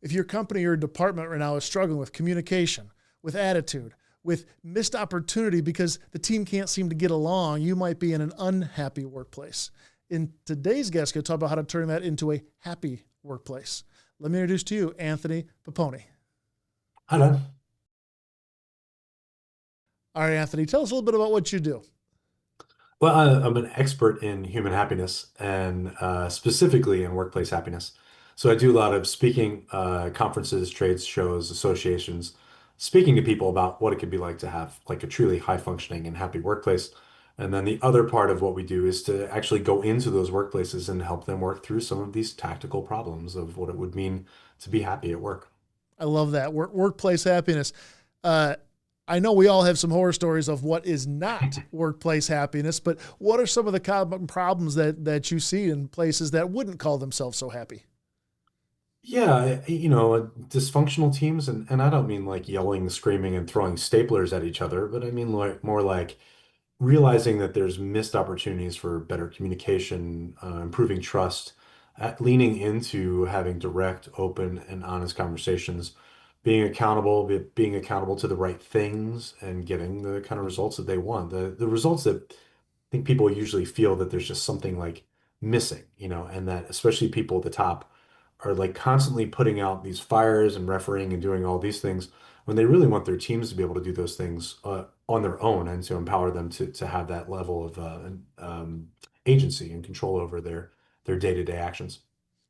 if your company or department right now is struggling with communication, with attitude, with missed opportunity because the team can't seem to get along, you might be in an unhappy workplace. In today's guest, we'll talk about how to turn that into a happy workplace. Let me introduce to you Anthony Poponi. Hello. All right, Anthony, tell us a little bit about what you do. Well, I'm an expert in human happiness and specifically in workplace happiness. So I do a lot of speaking, conferences, trades, shows, associations, speaking to people about what it could be like to have like a truly high functioning and happy workplace. And then the other part of what we do is to actually go into those workplaces and help them work through some of these tactical problems of what it would mean to be happy at work. I love that. Workplace happiness. Uh, I know we all have some horror stories of what is not workplace happiness, but what are some of the common problems that you see in places that wouldn't call themselves so happy? Yeah, dysfunctional teams, and I don't mean like yelling, screaming, and throwing staplers at each other, but I mean like more like realizing that there's missed opportunities for better communication, improving trust, leaning into having direct, open, and honest conversations, being accountable to the right things, and getting the kind of results that they want. The results that I think people usually feel that there's just something like missing, and that especially people at the top are like constantly putting out these fires and refereeing and doing all these things when they really want their teams to be able to do those things on their own and to empower them to have that level of agency and control over their day-to-day actions.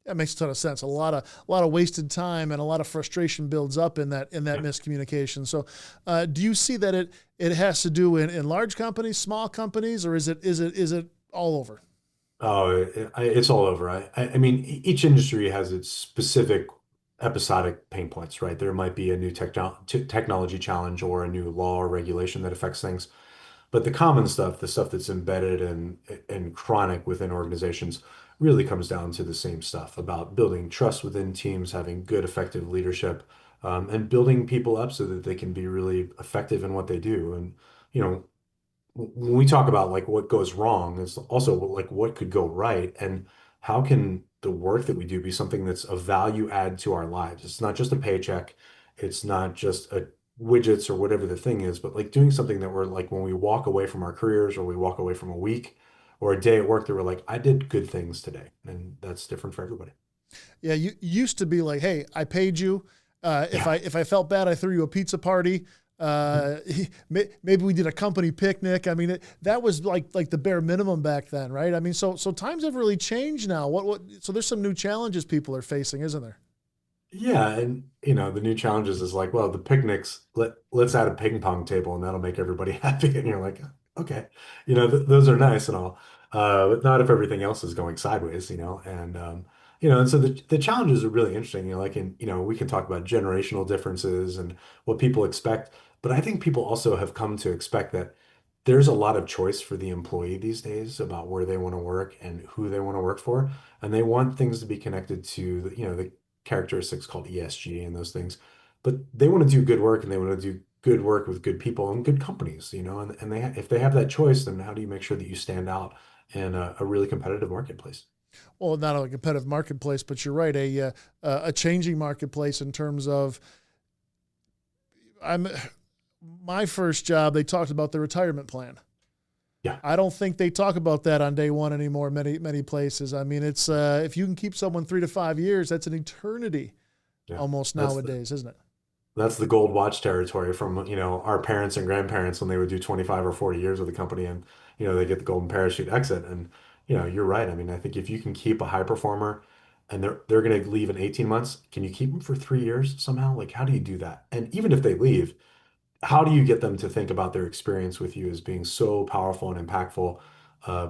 That makes a ton of sense. A lot of wasted time and a lot of frustration builds up in that Yeah. miscommunication. So, do you see that it has to do in large companies, small companies, or is it all over? Oh, it's all over. I mean, each industry has its specific episodic pain points, right? There might be a new technology challenge or a new law or regulation that affects things. But the common stuff, the stuff that's embedded and chronic within organizations, really comes down to the same stuff about building trust within teams, having good, effective leadership, and building people up so that they can be really effective in what they do. And, you know, when we talk about like what goes wrong, it's also like what could go right and how can the work that we do be something that's a value add to our lives. It's not just a paycheck. It's not just a widgets or whatever the thing is, but like doing something that we're like when we walk away from our careers or we walk away from a week or a day at work that we're like, I did good things today. And that's different for everybody. Yeah, you used to be like, hey, I paid you. If Yeah. I felt bad, I threw you a pizza party. Uh, maybe we did a company picnic. I mean, that was like the bare minimum back then, right? I mean, so times have really changed now. What? So there's some new challenges people are facing, isn't there? Yeah, and the new challenges is like, well, the picnics, let's add a ping pong table and that'll make everybody happy. And you're like, okay, those are nice and all, but not if everything else is going sideways, and so the challenges are really interesting. We can talk about generational differences and what people expect, but I think people also have come to expect that there's a lot of choice for the employee these days about where they want to work and who they want to work for, and they want things to be connected to the characteristics called ESG and those things. But they want to do good work and they want to do good work with good people and good companies, and if they have that choice, then how do you make sure that you stand out in a really competitive marketplace? Well, not a competitive marketplace, but you're right, a changing marketplace in terms of I'm my first job. They talked about the retirement plan. Yeah, I don't think they talk about that on day one anymore. Many places. I mean, it's if you can keep someone 3 to 5 years, that's an eternity yeah. almost That's the nowadays, isn't it? that's the gold watch territory from, our parents and grandparents when they would do 25 or 40 years with the company and, they get the golden parachute exit. And, you're right. I mean, I think if you can keep a high performer and they're going to leave in 18 months, can you keep them for 3 years somehow? Like, how do you do that? And even if they leave, how do you get them to think about their experience with you as being so powerful and impactful,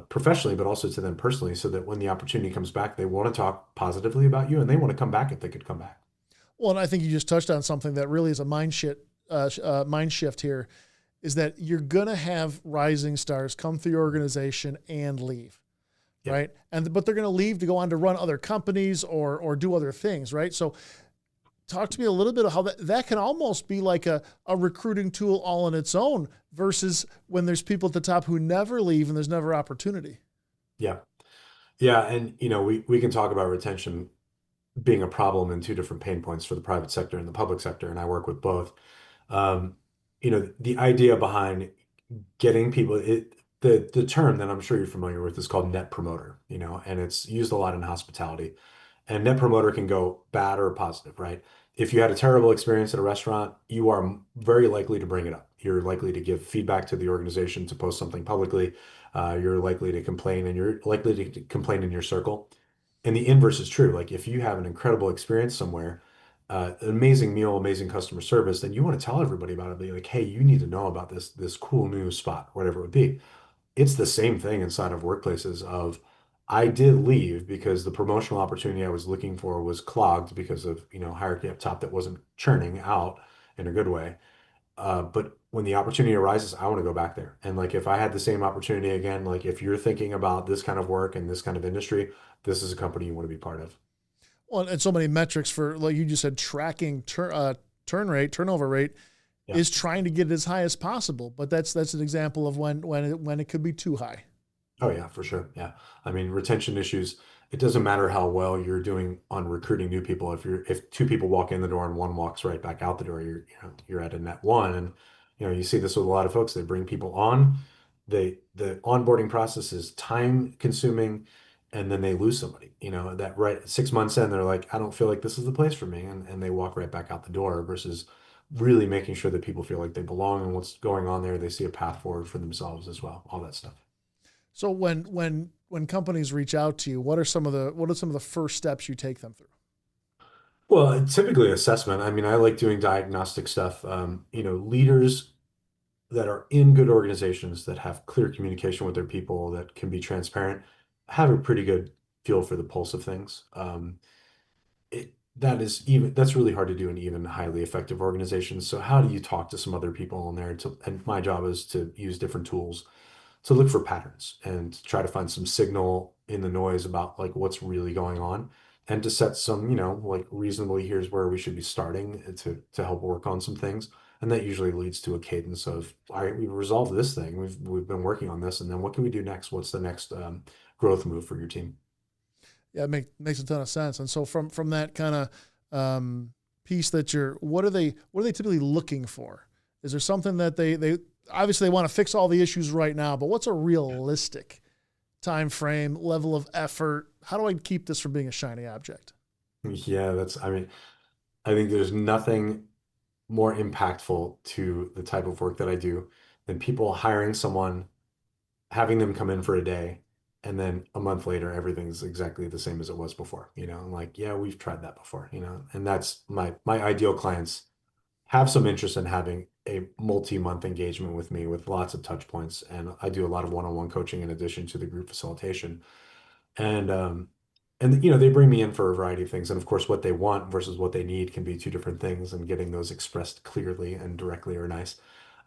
professionally, but also to them personally, so that when the opportunity comes back, they want to talk positively about you and they want to come back if they could come back. Well, and I think you just touched on something that really is a mind shift here, is that you're gonna have rising stars come through your organization and leave, Yeah. right? But they're gonna leave to go on to run other companies or do other things, right? So talk to me a little bit of how that can almost be like a recruiting tool all on its own versus when there's people at the top who never leave and there's never opportunity. Yeah. Yeah. And, we can talk about retention being a problem and two different pain points for the private sector and the public sector, and I work with both. Um, the idea behind getting people, the term that I'm sure you're familiar with is called net promoter, and it's used a lot in hospitality. And net promoter can go bad or positive, right? If you had a terrible experience at a restaurant, you are very likely to bring it up. You're likely to give feedback to the organization, to post something publicly. You're likely to complain, and you're likely to complain in your circle. And the inverse is true. Like if you have an incredible experience somewhere, an amazing meal, amazing customer service, then you want to tell everybody about it. Be like, hey, you need to know about this cool new spot, whatever it would be. It's the same thing inside of workplaces of I did leave because the promotional opportunity I was looking for was clogged because of, hierarchy up top that wasn't churning out in a good way. But when the opportunity arises, I want to go back there. And like if I had the same opportunity again, like if you're thinking about this kind of work and this kind of industry, this is a company you want to be part of. Well, and so many metrics for, like you just said, tracking turnover rate Yeah. is trying to get it as high as possible. But that's an example of when it could be too high. Oh yeah, for sure. Yeah. I mean, retention issues, it doesn't matter how well you're doing on recruiting new people. If two people walk in the door and one walks right back out the door, you're at a net one. And you see this with a lot of folks. They bring people on. The onboarding process is time consuming, and then they lose somebody. That right 6 months in, they're like, I don't feel like this is the place for me. And they walk right back out the door versus really making sure that people feel like they belong and what's going on there. They see a path forward for themselves as well, all that stuff. So when companies reach out to you, what are some of the first steps you take them through? Well, typically assessment. I mean, I like doing diagnostic stuff. Leaders that are in good organizations that have clear communication with their people that can be transparent have a pretty good feel for the pulse of things. That's really hard to do in even highly effective organizations. So how do you talk to some other people in there? And my job is to use different tools to look for patterns and try to find some signal in the noise about like what's really going on and to set some, like reasonably here's where we should be starting to help work on some things. And that usually leads to a cadence of, all right, we've resolved this thing. We've been working on this, and then what can we do next? What's the next growth move for your team? Yeah, makes a ton of sense. And so from that kind of piece that you're, what are they typically looking for? Is there something that they obviously they want to fix all the issues right now, but what's a realistic time frame, level of effort? How do I keep this from being a shiny object? Yeah, I mean, I think there's nothing more impactful to the type of work that I do than people hiring someone, having them come in for a day, and then a month later, everything's exactly the same as it was before. I'm like, yeah, we've tried that before, and that's my ideal clients have some interest in having a multi-month engagement with me with lots of touch points. And I do a lot of one-on-one coaching in addition to the group facilitation. And they bring me in for a variety of things. And of course, what they want versus what they need can be two different things, and getting those expressed clearly and directly are nice.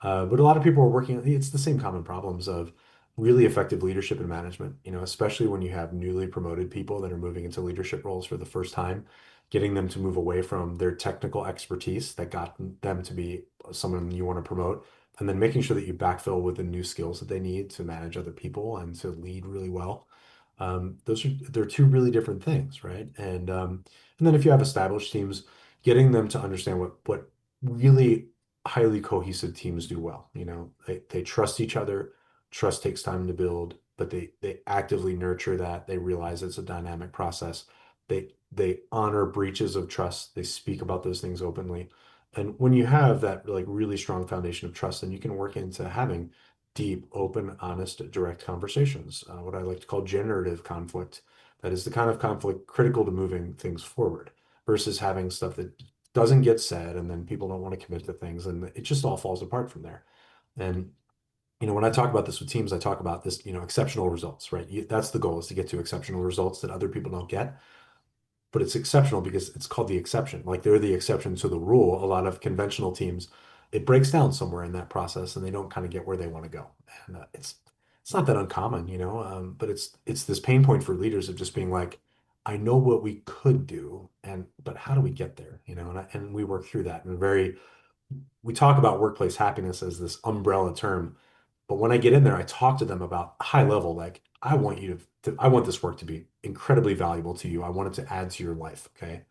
But a lot of people are working, it's the same common problems of really effective leadership and management, especially when you have newly promoted people that are moving into leadership roles for the first time, getting them to move away from their technical expertise that got them to be someone you want to promote, and then making sure that you backfill with the new skills that they need to manage other people and to lead really well. They're two really different things, right? And then if you have established teams, getting them to understand what really highly cohesive teams do well. They trust each other. Trust takes time to build, but they actively nurture that. They realize it's a dynamic process. They honor breaches of trust. They speak about those things openly. And when you have that like really strong foundation of trust, then you can work into having deep, open, honest, direct conversations, what I like to call generative conflict. That is the kind of conflict critical to moving things forward versus having stuff that doesn't get said and then people don't want to commit to things and it just all falls apart from there. And when I talk about this with teams, I talk about this, exceptional results, right? That's the goal, is to get to exceptional results that other people don't get. But it's exceptional because it's called the exception. Like they're the exception to the rule. A lot of conventional teams, it breaks down somewhere in that process, and they don't kind of get where they want to go. And it's not that uncommon, but it's this pain point for leaders of just being like, I know what we could do, but how do we get there? And we work through that. And we talk about workplace happiness as this umbrella term, but when I get in there, I talk to them about high level, like I want this work to be incredibly valuable to you. I want it to add to your life. Okay.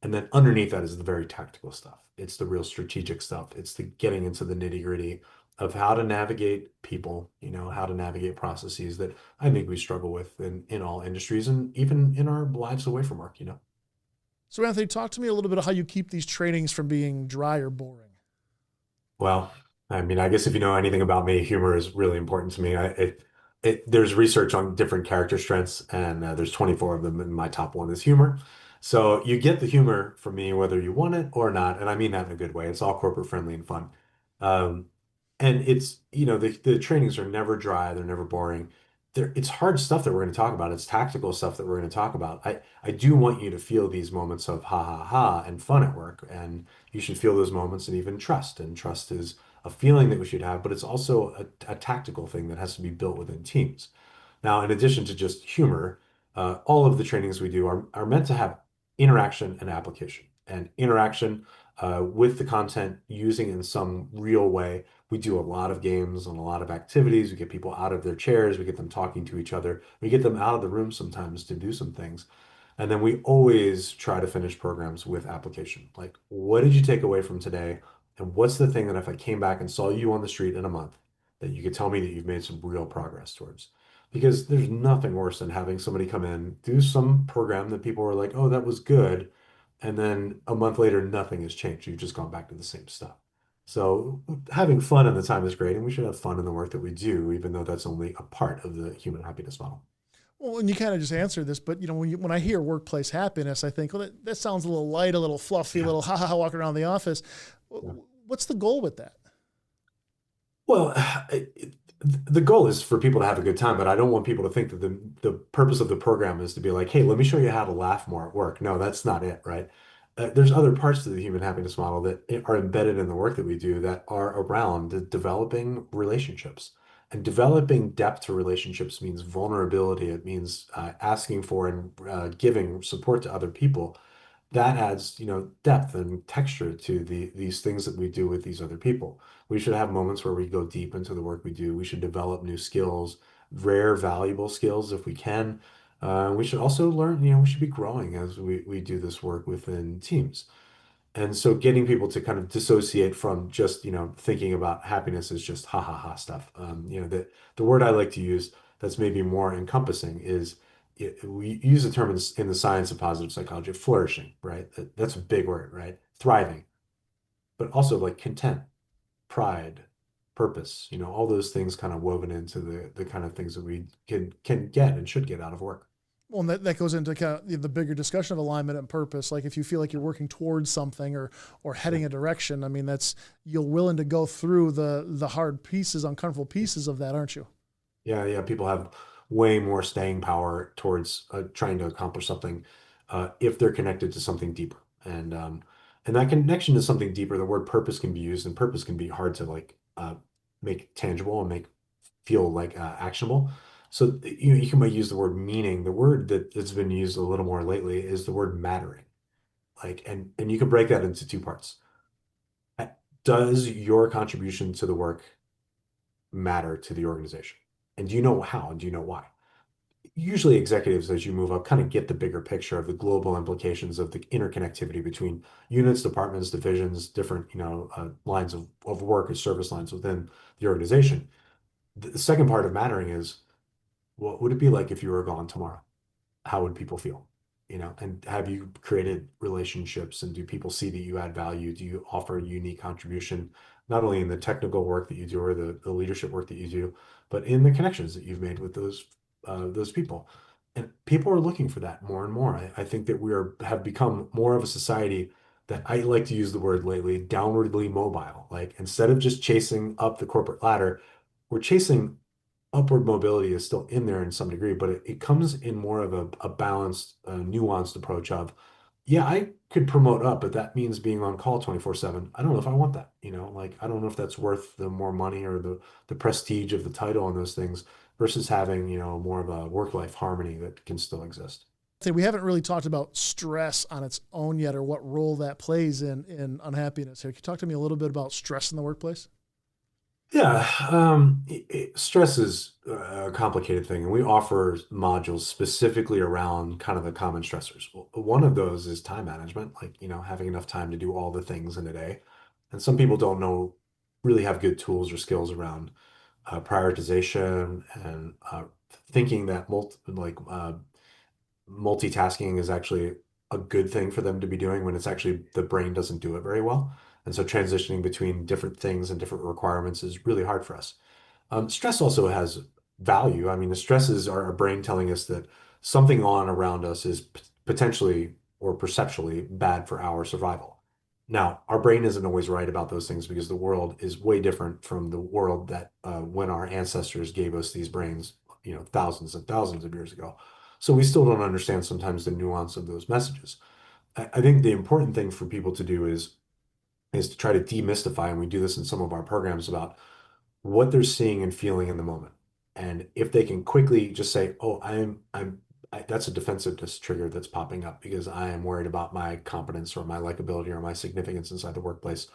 And then underneath that is the very tactical stuff. It's the real strategic stuff. It's the getting into the nitty gritty of how to navigate people, how to navigate processes that I think we struggle with in all industries and even in our lives away from work. So Anthony, talk to me a little bit of how you keep these trainings from being dry or boring. Well, I mean, I guess if you know anything about me, humor is really important to me. There's research on different character strengths, and there's 24 of them, and my top one is humor. So you get the humor from me whether you want it or not, and I mean that in a good way. It's all corporate friendly and fun. Um, and the trainings are never dry, they're never boring. It's hard stuff that we're going to talk about. It's tactical stuff that we're going to talk about. I do want you to feel these moments of ha ha ha and fun at work, and you should feel those moments and even trust. And trust is a feeling that we should have, but it's also a tactical thing that has to be built within teams. Now, in addition to just humor, all of the trainings we do are meant to have interaction and application. And interaction with the content using in some real way. We do a lot of games and a lot of activities. We get people out of their chairs. We get them talking to each other. We get them out of the room sometimes to do some things. And then we always try to finish programs with application. Like, what did you take away from today? And what's the thing that if I came back and saw you on the street in a month, that you could tell me that you've made some real progress towards? Because there's nothing worse than having somebody come in, do some program that people are like, oh, that was good. And then a month later, nothing has changed. You've just gone back to the same stuff. So having fun in the time is great, and we should have fun in the work that we do, even though that's only a part of the human happiness model. Well, and you kind of just answered this, but when I hear workplace happiness, I think, well, that sounds a little light, a little fluffy, a Yeah. little ha ha ha walking around the office. Yeah. What's the goal with that? Well, the goal is for people to have a good time, but I don't want people to think that the purpose of the program is to be like, hey, let me show you how to laugh more at work. No, that's not it, right? There's other parts to the human happiness model that are embedded in the work that we do that are around developing relationships. And developing depth to relationships means vulnerability. It means asking for and giving support to other people. That adds, depth and texture to these things that we do with these other people. We should have moments where we go deep into the work we do. We should develop new skills, rare, valuable skills if we can. We should also learn, we should be growing as we do this work within teams. And so getting people to kind of dissociate from just, thinking about happiness as just ha ha ha stuff. The word I like to use that's maybe more encompassing is we use the term in the science of positive psychology, flourishing, right? That's a big word, right? Thriving, but also like content, pride, purpose, all those things kind of woven into the kind of things that we can get and should get out of work. Well, and that goes into kind of the bigger discussion of alignment and purpose. Like if you feel like you're working towards something or Yeah. heading a direction, I mean, you're willing to go through the hard pieces, uncomfortable pieces of that, aren't you? Yeah, yeah. People have way more staying power towards trying to accomplish something if they're connected to something deeper. And that connection to something deeper, the word purpose can be used, and purpose can be hard to like make tangible and make feel like actionable. So you can use the word meaning. The word that's been used a little more lately is the word mattering. Like, and you can break that into two parts. Uh, Does your contribution to the work matter to the organization? And do you know how? And do you know why? Usually executives, as you move up, kind of get the bigger picture of the global implications of the interconnectivity between units, departments, divisions, different, lines of work or service lines within the organization. The second part of mattering is what would it be like if you were gone tomorrow? How would people feel? And have you created relationships and do people see that you add value? Do you offer a unique contribution, not only in the technical work that you do or the leadership work that you do, but in the connections that you've made with those people? And people are looking for that more and more. I think that have become more of a society that I like to use the word lately, downwardly mobile. Like instead of just chasing up the corporate ladder, we're chasing upward mobility is still in there in some degree, but it comes in more of a balanced, nuanced approach of, yeah, I could promote up, but that means being on call 24/7. I don't know if I want that, like I don't know if that's worth the more money or the prestige of the title and those things versus having, more of a work-life harmony that can still exist. We haven't really talked about stress on its own yet, or what role that plays in unhappiness here. Can you talk to me a little bit about stress in the workplace? Yeah, stress is a complicated thing, and we offer modules specifically around kind of the common stressors. One of those is time management, like, having enough time to do all the things in a day. And some people don't know, really have good tools or skills around prioritization and thinking that multitasking is actually a good thing for them to be doing when it's actually the brain doesn't do it very well. And so transitioning between different things and different requirements is really hard for us. Stress also has value. I mean, the stresses are our brain telling us that something on around us is potentially or perceptually bad for our survival. Now, our brain isn't always right about those things because the world is way different from the world that when our ancestors gave us these brains, thousands and thousands of years ago. So we still don't understand sometimes the nuance of those messages. I think the important thing for people to do is to try to demystify, and we do this in some of our programs about what they're seeing and feeling in the moment. And if they can quickly just say, "Oh, that's a defensiveness trigger that's popping up because I am worried about my competence or my likability or my significance inside the workplace,"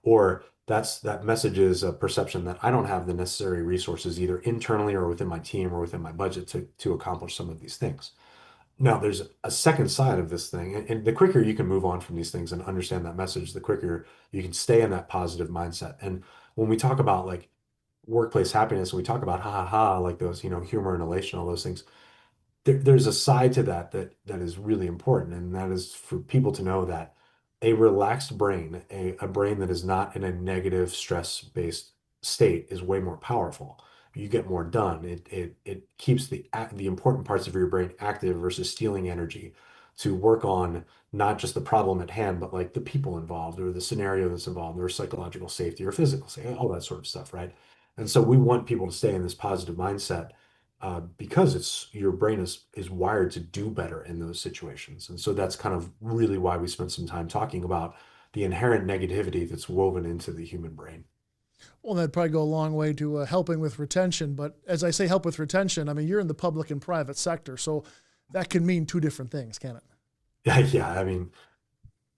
or that message is a perception that I don't have the necessary resources either internally or within my team or within my budget to accomplish some of these things. Now, there's a second side of this thing, and the quicker you can move on from these things and understand that message, the quicker you can stay in that positive mindset. And when we talk about like workplace happiness, we talk about ha ha ha, like those, humor and elation, all those things. There's a side to that is really important, and that is for people to know that a relaxed brain, a brain that is not in a negative stress-based state, is way more powerful. You get more done. It keeps the important parts of your brain active versus stealing energy to work on not just the problem at hand, but like the people involved or the scenario that's involved, or psychological safety or physical safety, all that sort of stuff, right? And so we want people to stay in this positive mindset because it's your brain is wired to do better in those situations. And so that's kind of really why we spent some time talking about the inherent negativity that's woven into the human brain. Well, that'd probably go a long way to helping with retention. But as I say, help with retention, I mean, you're in the public and private sector. So that can mean two different things, can it? Yeah, yeah. I mean,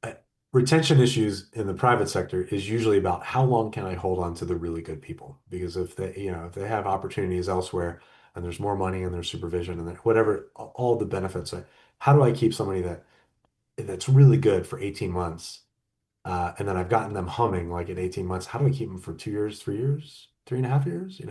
uh, retention issues in the private sector is usually about how long can I hold on to the really good people? Because if they have opportunities elsewhere and there's more money and there's supervision and whatever, all the benefits, how do I keep somebody that's really good for 18 months? And then I've gotten them humming like in 18 months. How do I keep them for 2 years, 3 years, 3.5 years,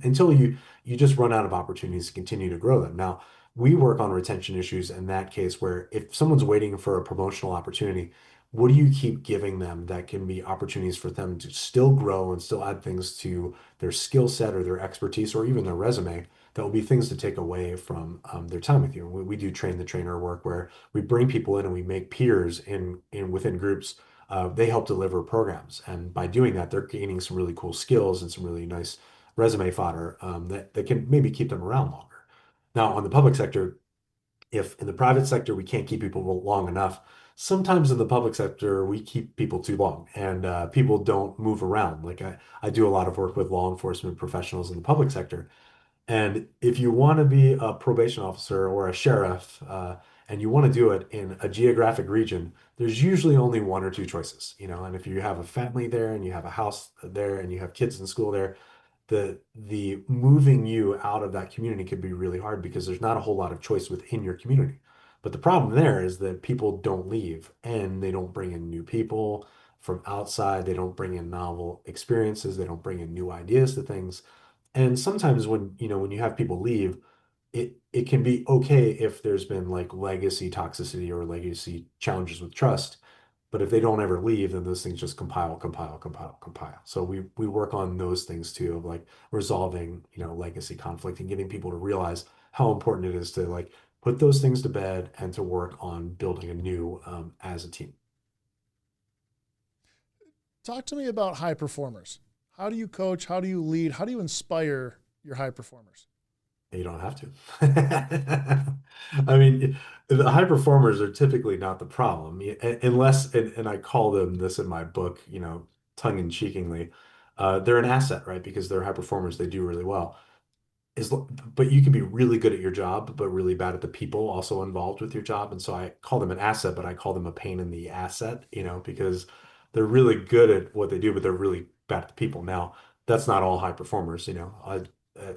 until you just run out of opportunities to continue to grow them. Now, we work on retention issues in that case where if someone's waiting for a promotional opportunity, what do you keep giving them that can be opportunities for them to still grow and still add things to their skill set or their expertise or even their resume that will be things to take away from their time with you. We do train the trainer work where we bring people in and we make peers in within groups. They help deliver programs. And by doing that, they're gaining some really cool skills and some really nice resume fodder that can maybe keep them around longer. Now, on the public sector, if in the private sector we can't keep people long enough, sometimes in the public sector we keep people too long and people don't move around. Like I do a lot of work with law enforcement professionals in the public sector, and if you want to be a probation officer or a sheriff, and you want to do it in a geographic region, there's usually only one or two choices. And if you have a family there and you have a house there and you have kids in school there, the moving you out of that community could be really hard because there's not a whole lot of choice within your community. But the problem there is that people don't leave and they don't bring in new people from outside. They don't bring in novel experiences. They don't bring in new ideas to things. And sometimes when you have people leave, it can be okay if there's been like legacy toxicity or legacy challenges with trust. But if they don't ever leave, then those things just compile, compile, compile, compile. So we work on those things too, of like resolving, legacy conflict and getting people to realize how important it is to like put those things to bed and to work on building a new as a team. Talk to me about high performers. How do you coach? How do you lead? How do you inspire your high performers? You don't have to. I mean, the high performers are typically not the problem, unless, and I call them this in my book, tongue in cheekingly, they're an asset, right? Because they're high performers, they do really well. But you can be really good at your job, but really bad at the people also involved with your job. And so I call them an asset, but I call them a pain in the asset, because they're really good at what they do, but they're really bad at the people. Now, that's not all high performers, a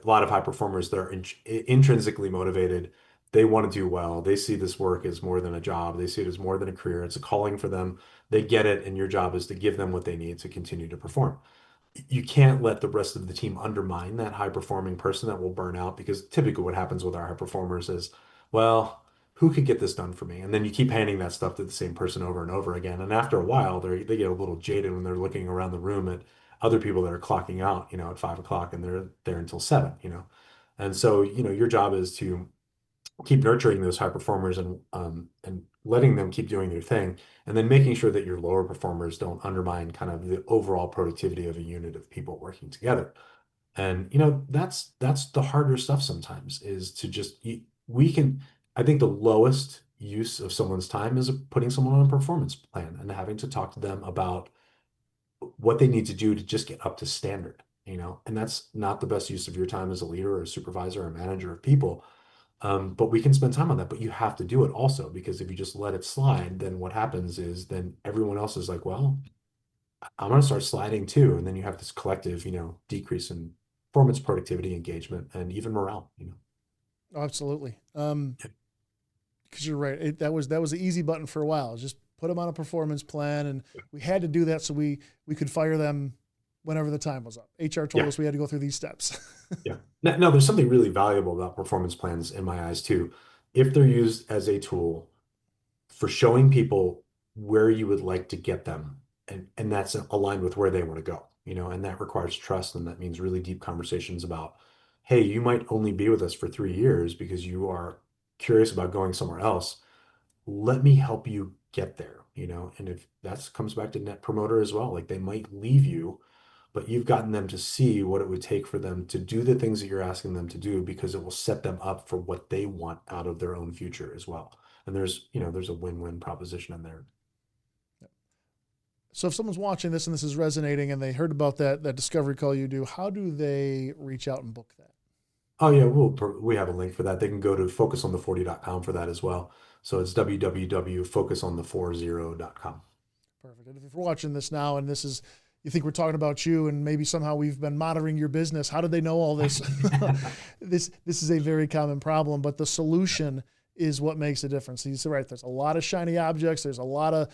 lot of high performers, they're intrinsically motivated. They want to do well. They see this work as more than a job. They see it as more than a career. It's a calling for them. They get it, and your job is to give them what they need to continue to perform. You can't let the rest of the team undermine that high performing person that will burn out, because typically what happens with our high performers is, well, who could get this done for me? And then you keep handing that stuff to the same person over and over again. And after a while, they get a little jaded when they're looking around the room at other people that are clocking out, at 5 o'clock, and they're there until 7. And so, your job is to keep nurturing those high performers, and letting them keep doing their thing, and then making sure that your lower performers don't undermine kind of the overall productivity of a unit of people working together. And that's the harder stuff sometimes, is to just we can I think the lowest use of someone's time is putting someone on a performance plan and having to talk to them about what they need to do to just get up to standard. And that's not the best use of your time as a leader or a supervisor or a manager of people. But we can spend time on that, but you have to do it also, because if you just let it slide, then what happens is then everyone else is like, well, I'm going to start sliding too. And then you have this collective, decrease in performance, productivity, engagement, and even morale. Oh, absolutely. Because you're right. That was the easy button for a while. Just put them on a performance plan, and we had to do that so we could fire them whenever the time was up. HR told Yeah. us we had to go through these steps. Yeah. No, there's something really valuable about performance plans in my eyes too. If they're used as a tool for showing people where you would like to get them, and that's aligned with where they want to go, and that requires trust, and that means really deep conversations about, hey, you might only be with us for 3 years because you are curious about going somewhere else. Let me help you get there. And if that comes back to net promoter as well, like they might leave you, but you've gotten them to see what it would take for them to do the things that you're asking them to do, because it will set them up for what they want out of their own future as well. And there's a win-win proposition in there. So if someone's watching this and this is resonating and they heard about that discovery call you do, how do they reach out and book that? Oh yeah, we have a link for that. They can go to focusonthe40.com for that as well. So it's www.focusonthe40.com. Perfect. And if you're watching this now and you think we're talking about you and maybe somehow we've been monitoring your business, how did they know all this? This is a very common problem, but the solution is what makes a difference. So you're right. There's a lot of shiny objects. There's a lot of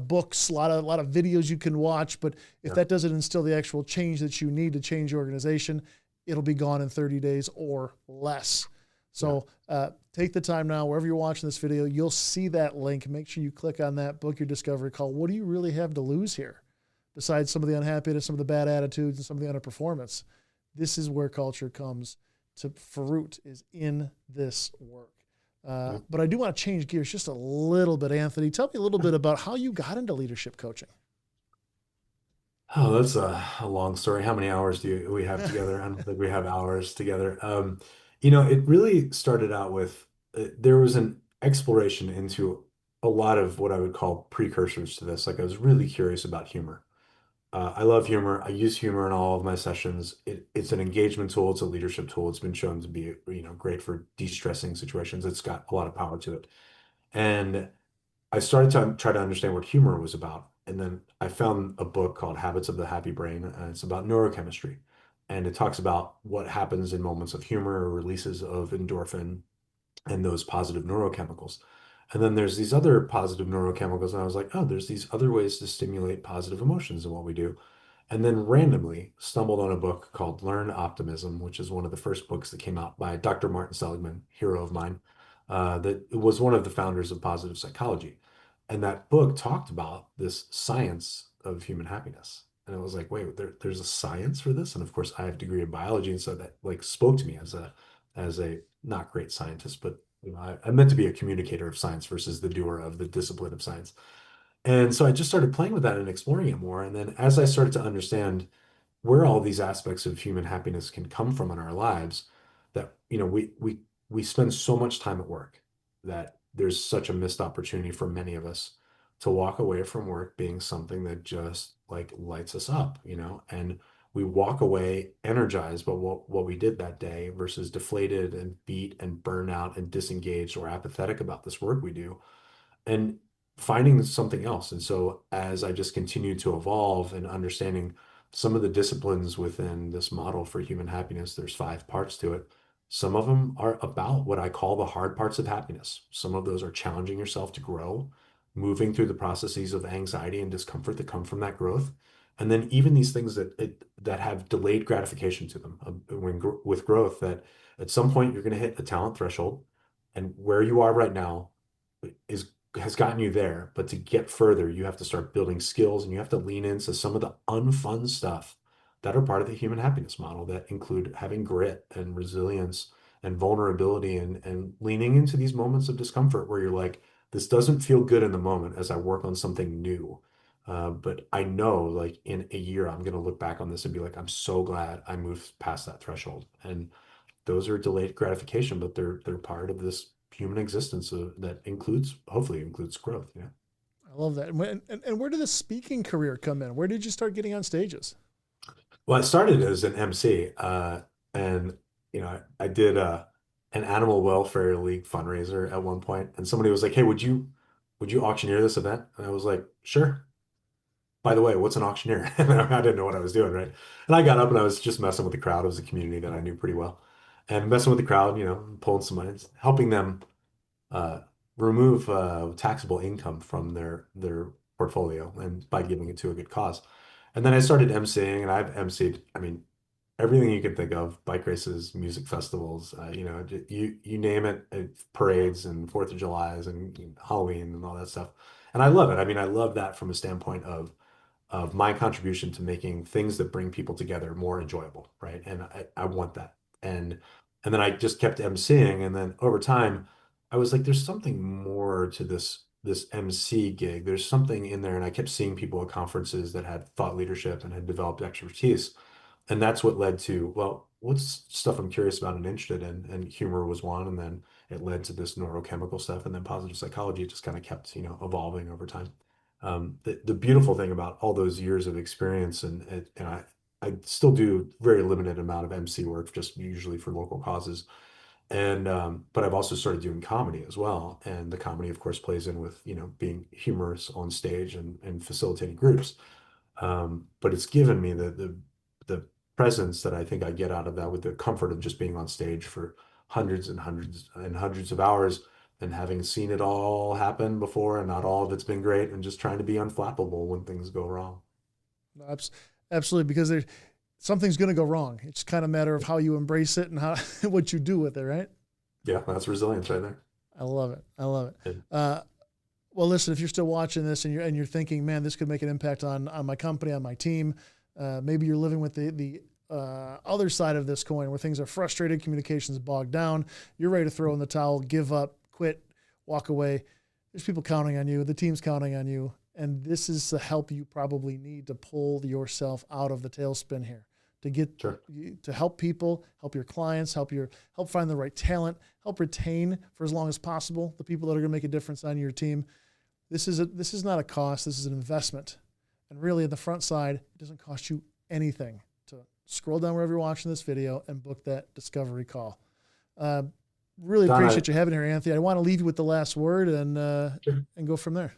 books, a lot of videos you can watch. But if that doesn't instill the actual change that you need to change your organization, it'll be gone in 30 days or less. So take the time now, wherever you're watching this video, you'll see that link. Make sure you click on that, book your discovery call. What do you really have to lose here? Besides some of the unhappiness, some of the bad attitudes, and some of the underperformance, this is where culture comes to fruit, is in this work. But I do want to change gears just a little bit, Anthony. Tell me a little bit about how you got into leadership coaching. Oh, that's a long story. How many hours do we have together? I don't think we have hours together. It really started out with there was an exploration into a lot of what I would call precursors to this. Like I was really curious about humor. I love humor. I use humor in all of my sessions. It's an engagement tool. It's a leadership tool. It's been shown to be, great for de-stressing situations. It's got a lot of power to it. And I started to try to understand what humor was about. And then I found a book called Habits of the Happy Brain, and it's about neurochemistry. And it talks about what happens in moments of humor, or releases of endorphin and those positive neurochemicals. And then there's these other positive neurochemicals. And I was like, oh, there's these other ways to stimulate positive emotions in what we do. And then randomly stumbled on a book called Learn Optimism, which is one of the first books that came out by Dr. Martin Seligman, hero of mine, that was one of the founders of positive psychology. And that book talked about this science of human happiness. And it was like, wait, there's a science for this? And of course, I have a degree in biology, and so that like spoke to me as a not great scientist, but I meant to be a communicator of science versus the doer of the discipline of science. And so I just started playing with that and exploring it more. And then as I started to understand where all these aspects of human happiness can come from in our lives, that we spend so much time at work that there's such a missed opportunity for many of us to walk away from work being something that just like lights us up. And we walk away energized by what we did that day versus deflated and beat and burnout and disengaged or apathetic about this work we do, and finding something else. And so as I just continued to evolve and understanding some of the disciplines within this model for human happiness, there's 5 parts to it. Some of them are about what I call the hard parts of happiness. Some of those are challenging yourself to grow, moving through the processes of anxiety and discomfort that come from that growth. And then even these things that have delayed gratification to them with growth, that at some point you're going to hit a talent threshold, and where you are right now is has gotten you there. But to get further, you have to start building skills and you have to lean into some of the unfun stuff that are part of the human happiness model that include having grit and resilience and vulnerability and leaning into these moments of discomfort where you're like, this doesn't feel good in the moment as I work on something new. But I know like in a year, I'm going to look back on this and be like, I'm so glad I moved past that threshold. And those are delayed gratification, but they're part of this human existence that includes, hopefully includes growth. Yeah. I love that. And where did the speaking career come in? Where did you start getting on stages? Well, I started as an MC, and I did an animal welfare league fundraiser at one point, and somebody was like, "Hey, would you auctioneer this event?" And I was like, "Sure." By the way, what's an auctioneer? And I didn't know what I was doing, right? And I got up and I was just messing with the crowd. It was a community that I knew pretty well, and messing with the crowd, pulling some money, helping them uh, remove taxable income from their portfolio, and by giving it to a good cause. And then I started emceeing, and I've emceed, I mean, everything you can think of, bike races, music festivals, you name it, parades and Fourth of July's and Halloween and all that stuff. And I love it. I mean, I love that from a standpoint of my contribution to making things that bring people together more enjoyable, right? And I want that. And and then I just kept emceeing, and then over time, I was like, there's something more to this MC gig. There's something in there, and I kept seeing people at conferences that had thought leadership and had developed expertise, and that's what led to, well, what's stuff I'm curious about and interested in, and humor was one, and then it led to this neurochemical stuff, and then positive psychology. It just kind of kept, evolving over time. The beautiful thing about all those years of experience, and I still do very limited amount of MC work, just usually for local causes. And but I've also started doing comedy as well. And the comedy, of course, plays in with, being humorous on stage and facilitating groups. But it's given me the presence that I think I get out of that, with the comfort of just being on stage for hundreds and hundreds and hundreds of hours, and having seen it all happen before, and not all of it's been great, and just trying to be unflappable when things go wrong. No, absolutely, because something's going to go wrong. It's kind of a matter of how you embrace it and how what you do with it, right? Yeah, that's resilience right there. I love it. I love it. Yeah. Well, listen, if you're still watching this and you're thinking, man, this could make an impact on my company, on my team, maybe you're living with the other side of this coin where things are frustrated, communications bogged down, you're ready to throw in the towel, give up, quit, walk away. There's people counting on you. The team's counting on you. And this is the help you probably need to pull yourself out of the tailspin here, to get Sure. to help people, help your clients, help find the right talent, help retain for as long as possible the people that are going to make a difference on your team. This is not a cost. This is an investment. And really, at the front side, it doesn't cost you anything to scroll down wherever you're watching this video and book that discovery call. Really Don, appreciate you having here, Anthony. I want to leave you with the last word Sure. and go from there.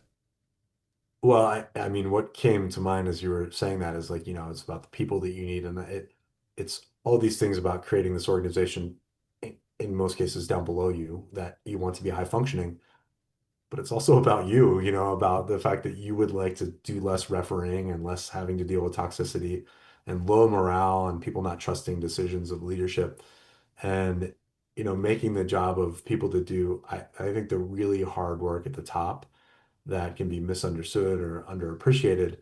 Well, I mean, what came to mind as you were saying that is like, it's about the people that you need, and it's all these things about creating this organization, in most cases down below you, that you want to be high functioning, but it's also about you, about the fact that you would like to do less refereeing and less having to deal with toxicity and low morale and people not trusting decisions of leadership, and making the job of people to do, I think, the really hard work at the top that can be misunderstood or underappreciated.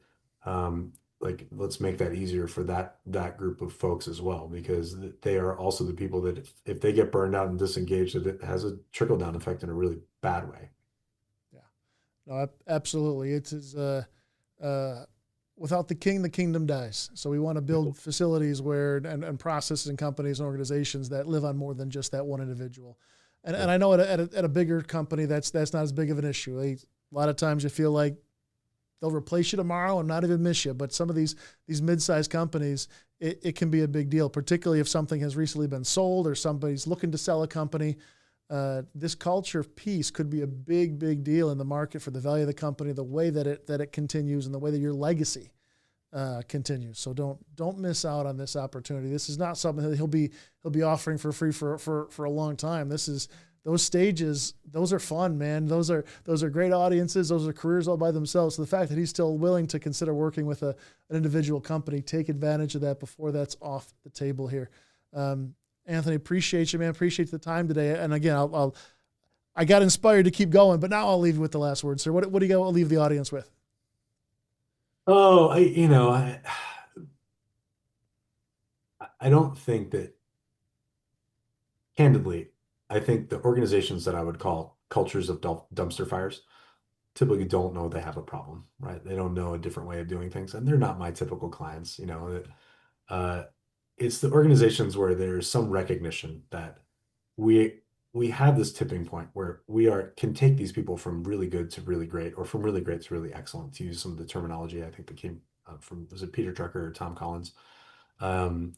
Um, like, let's make that easier for that group of folks as well, because they are also the people that if they get burned out and disengaged, that it has a trickle down effect in a really bad way. Yeah, no, absolutely. It is without the king, the kingdom dies. So we want to build facilities and processes and companies and organizations that live on more than just that one individual. And I know at a bigger company, that's not as big of an issue. A lot of times you feel like they'll replace you tomorrow and not even miss you. But some of these mid-sized companies, it can be a big deal, particularly if something has recently been sold or somebody's looking to sell a company. This culture of peace could be a big deal in the market for the value of the company, the way that it continues, and the way that your legacy continues. So don't miss out on this opportunity. This is not something that he'll be offering for free for a long time. This is those stages. Those are fun, man. Those are great audiences. Those are careers all by themselves. So the fact that he's still willing to consider working with an individual company, take advantage of that before that's off the table here. Anthony, appreciate you, man. Appreciate the time today. And again, I got inspired to keep going, but now I'll leave you with the last word, sir. What do you got to leave the audience with? Oh, I don't think that, candidly, I think the organizations that I would call cultures of dumpster fires typically don't know they have a problem, right? They don't know a different way of doing things, and they're not my typical clients. Uh, it's the organizations where there's some recognition that we we have this tipping point where we are can take these people from really good to really great, or from really great to really excellent, to use some of the terminology I think that came from, was it Peter Drucker or Tom Collins? Um,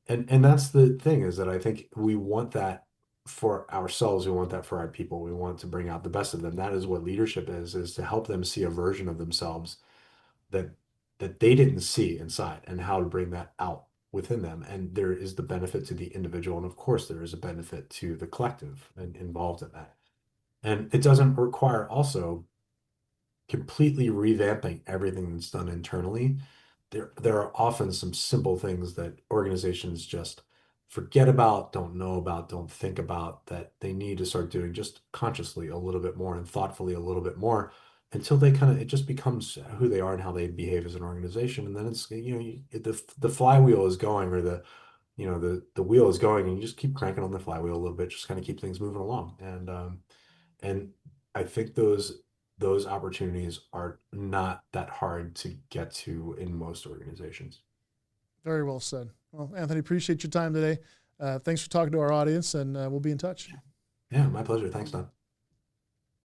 and that's the thing, is that I think we want that for ourselves. We want that for our people. We want to bring out the best of them. That is what leadership is to help them see a version of themselves that they didn't see inside, and how to bring that out within them. And there is the benefit to the individual, and of course there is a benefit to the collective and involved in that. And it doesn't require also completely revamping everything that's done internally. There are often some simple things that organizations just forget about, don't know about, don't think about, that they need to start doing just consciously a little bit more and thoughtfully a little bit more, until they kind of it just becomes who they are and how they behave as an organization. And then it's, the flywheel is going, or the wheel is going, and you just keep cranking on the flywheel a little bit, just kind of keep things moving along. And I think those opportunities are not that hard to get to in most organizations. Very well said. Well, Anthony, appreciate your time today. Thanks for talking to our audience, and we'll be in touch. Yeah, my pleasure. Thanks, Don.